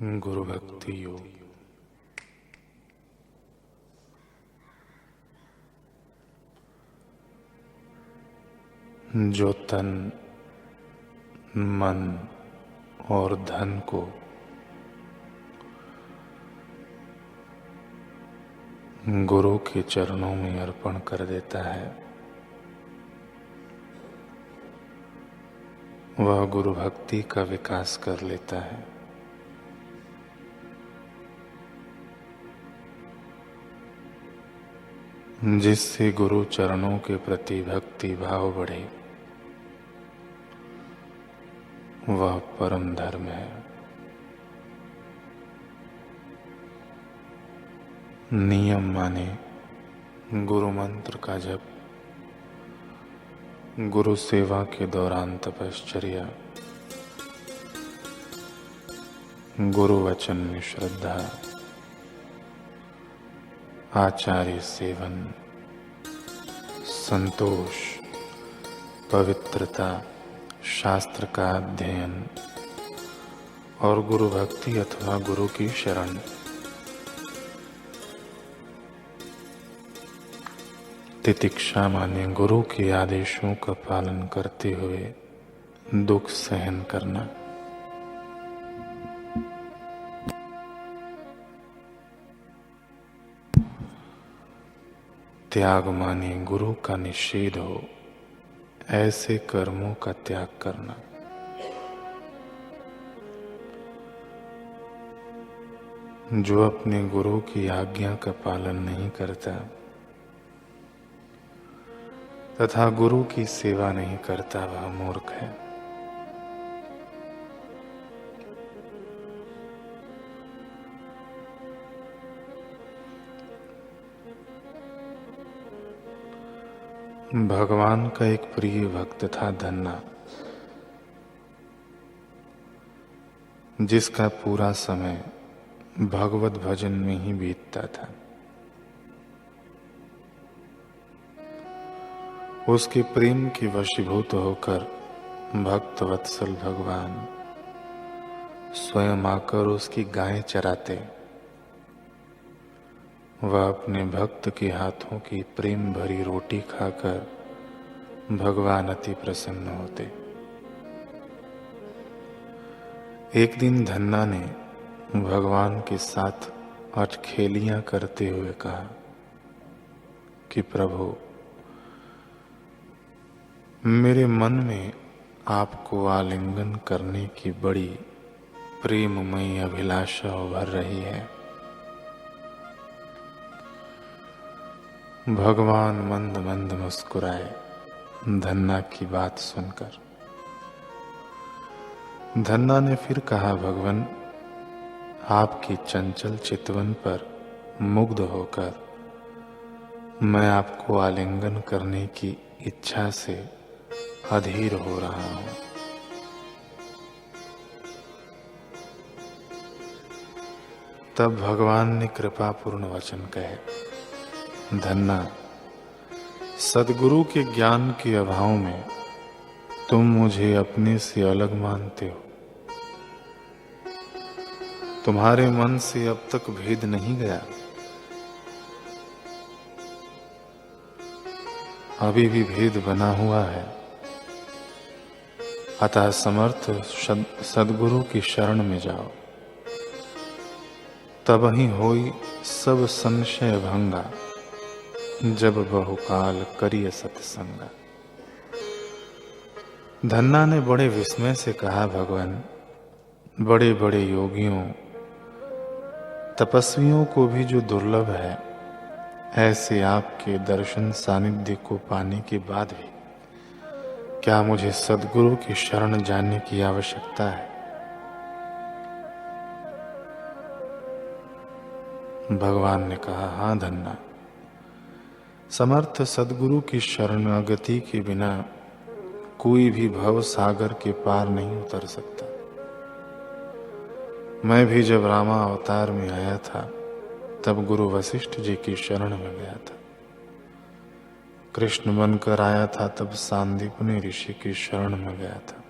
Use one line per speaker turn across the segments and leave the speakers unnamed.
गुरु भक्ति योग। जो तन, मन और धन को गुरु के चरणों में अर्पण कर देता है, वह गुरु भक्ति का विकास कर लेता है। जिससे गुरु चरणों के प्रति भक्ति भाव बढ़े, वह परम धर्म है। नियम माने गुरु मंत्र का जप, गुरु सेवा के दौरान तपश्चर्या, गुरु वचन में श्रद्धा, आचार्य सेवन, संतोष, पवित्रता, शास्त्र का अध्ययन और गुरु भक्ति अथवा गुरु की शरण। तितिक्षा माने गुरु के आदेशों का पालन करते हुए दुख सहन करना। त्याग माने गुरु का निषेध हो, ऐसे कर्मों का त्याग करना। जो अपने गुरु की आज्ञा का पालन नहीं करता तथा गुरु की सेवा नहीं करता, वह मूर्ख है। भगवान का एक प्रिय भक्त था धन्ना, जिसका पूरा समय भगवत भजन में ही बीतता था। उसके प्रेम की वशीभूत होकर भक्त वत्सल भगवान स्वयं आकर उसकी गायें चराते। वह अपने भक्त के हाथों की प्रेम भरी रोटी खाकर भगवान अति प्रसन्न होते। एक दिन धन्ना ने भगवान के साथ अटखेलियां करते हुए कहा कि प्रभु, मेरे मन में आपको आलिंगन करने की बड़ी प्रेममयी अभिलाषा उभर रही है। भगवान मंद मंद मुस्कुराए धन्ना की बात सुनकर। धन्ना ने फिर कहा, भगवान, आपकी चंचल चितवन पर मुग्ध होकर मैं आपको आलिंगन करने की इच्छा से अधीर हो रहा हूं। तब भगवान ने कृपापूर्ण वचन कहे, धन्ना, सद्गुरु के ज्ञान के अभाव में तुम मुझे अपने से अलग मानते हो। तुम्हारे मन से अब तक भेद नहीं गया। अभी भी भेद बना हुआ है। अतः समर्थ सद्गुरु की शरण में जाओ, तब ही होई सब संशय भंगा, जब बहुकाल करिय सत्संगा। धन्ना ने बड़े विस्मय से कहा, भगवान, बड़े बड़े योगियों, तपस्वियों को भी जो दुर्लभ है, ऐसे आपके दर्शन सानिध्य को पाने के बाद भी क्या मुझे सद्गुरु की शरण जाने की आवश्यकता है? भगवान ने कहा, हाँ धन्ना, समर्थ सद्गुरु की शरणागति के बिना कोई भी भव सागर के पार नहीं उतर सकता। मैं भी जब रामा अवतार में आया था, तब गुरु वशिष्ठ जी की शरण में गया था। कृष्ण बनकर आया था, तब सांदीपनि ऋषि की शरण में गया था।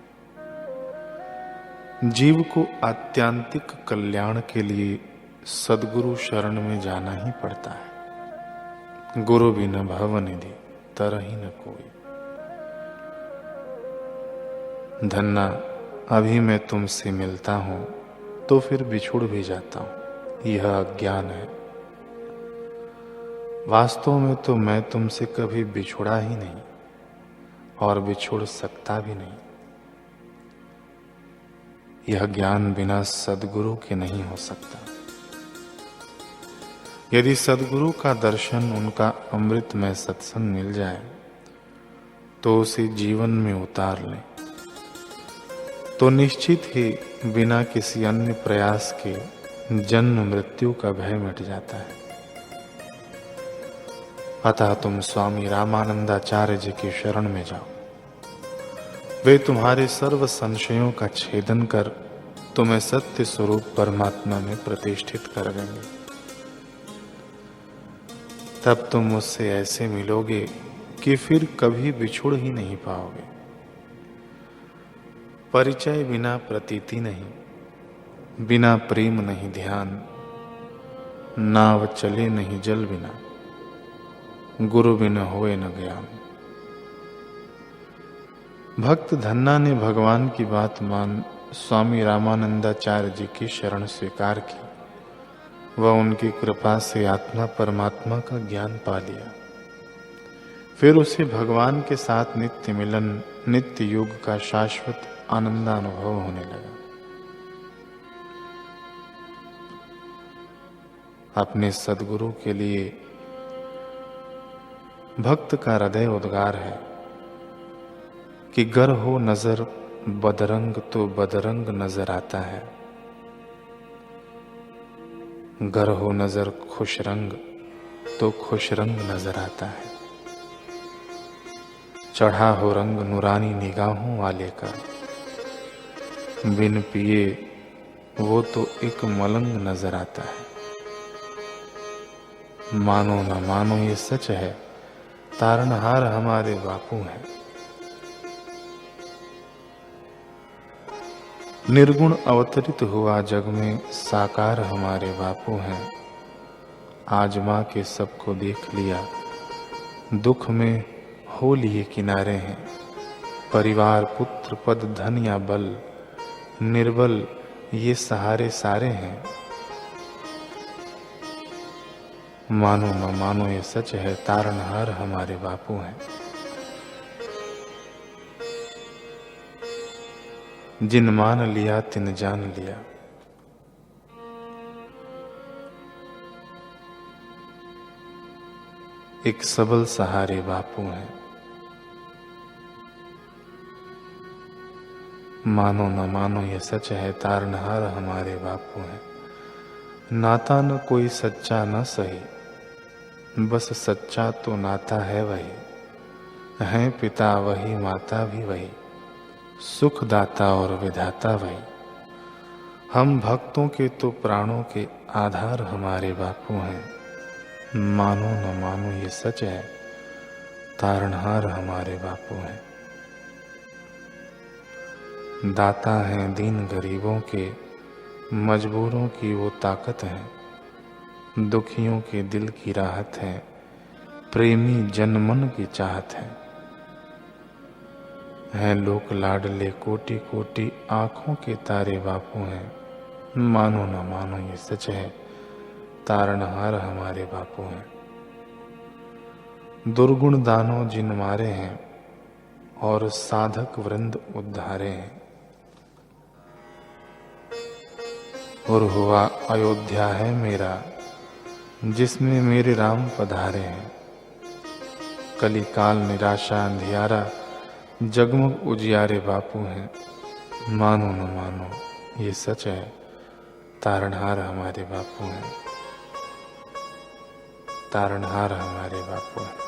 जीव को आत्यांतिक कल्याण के लिए सद्गुरु शरण में जाना ही पड़ता है। गुरु बिन भवनिधि तरहि न कोई। धन्ना, अभी मैं तुमसे मिलता हूं तो फिर बिछुड़ भी जाता हूं, यह अज्ञान है। वास्तव में तो मैं तुमसे कभी बिछुड़ा ही नहीं और बिछुड़ सकता भी नहीं। यह ज्ञान बिना सद्गुरु के नहीं हो सकता। यदि सद्गुरु का दर्शन, उनका अमृतमय सत्संग मिल जाए तो उसे जीवन में उतार लें तो निश्चित ही बिना किसी अन्य प्रयास के जन्म मृत्यु का भय मिट जाता है। अतः तुम स्वामी रामानंदाचार्य जी की शरण में जाओ। वे तुम्हारे सर्व संशयों का छेदन कर तुम्हें सत्य स्वरूप परमात्मा में प्रतिष्ठित कर देंगे। तब तुम मुझसे ऐसे मिलोगे कि फिर कभी बिछुड़ ही नहीं पाओगे। परिचय बिना प्रतीति नहीं, बिना प्रेम नहीं ध्यान, नाव चले नहीं जल बिना, गुरु बिन होए न ज्ञान। भक्त धन्ना ने भगवान की बात मान स्वामी रामानंदाचार्य जी की शरण स्वीकार की। वह उनकी कृपा से आत्मा परमात्मा का ज्ञान पा लिया। फिर उसे भगवान के साथ नित्य मिलन, नित्य योग का शाश्वत आनंदानुभव होने लगा। अपने सद्गुरु के लिए भक्त का हृदय उद्गार है कि गर हो नजर बदरंग तो बदरंग नजर आता है, गर हो नजर खुश रंग तो खुश रंग नजर आता है। चढ़ा हो रंग नूरानी निगाहों वाले का, बिन पिए वो तो एक मलंग नजर आता है। मानो न मानो ये सच है, तारणहार हमारे बापू हैं। निर्गुण अवतरित हुआ जग में साकार हमारे बापू हैं। आजमा के सबको देख लिया, दुख में हो लिए किनारे हैं। परिवार पुत्र पद धन या बल, निर्बल ये सहारे सारे हैं। मानो न मानो ये सच है, तारणहार हमारे बापू हैं। जिन मान लिया तिन जान लिया। एक सबल सहारे बापू हैं। मानो न मानो ये सच है, तारणहार हमारे बापू हैं। नाता न कोई सच्चा न सही, बस सच्चा तो नाता है वही। हैं पिता वही, माता भी वही, सुख दाता और विधाता वही। हम भक्तों के तो प्राणों के आधार हमारे बापू हैं। मानो न मानो ये सच है, तारणहार हमारे बापू हैं। दाता हैं दीन गरीबों के, मजबूरों की वो ताकत है। दुखियों के दिल की राहत है, प्रेमी जन मन की चाहत है। हैं लोक लाडले कोटि कोटि, आंखों के तारे बापू हैं। मानो न मानो ये सच है, तारणहार हमारे बापू हैं। दुर्गुण दानों जिन मारे हैं, और साधक वृंद उद्धारे हैं। और हुआ अयोध्या है मेरा, जिसमें मेरे राम पधारे हैं। कलिकाल निराशा अंधियारा, जगमग उजियारे बापू हैं। मानो न मानो ये सच है, तारणहार हमारे बापू हैं। तारणहार हमारे बापू हैं।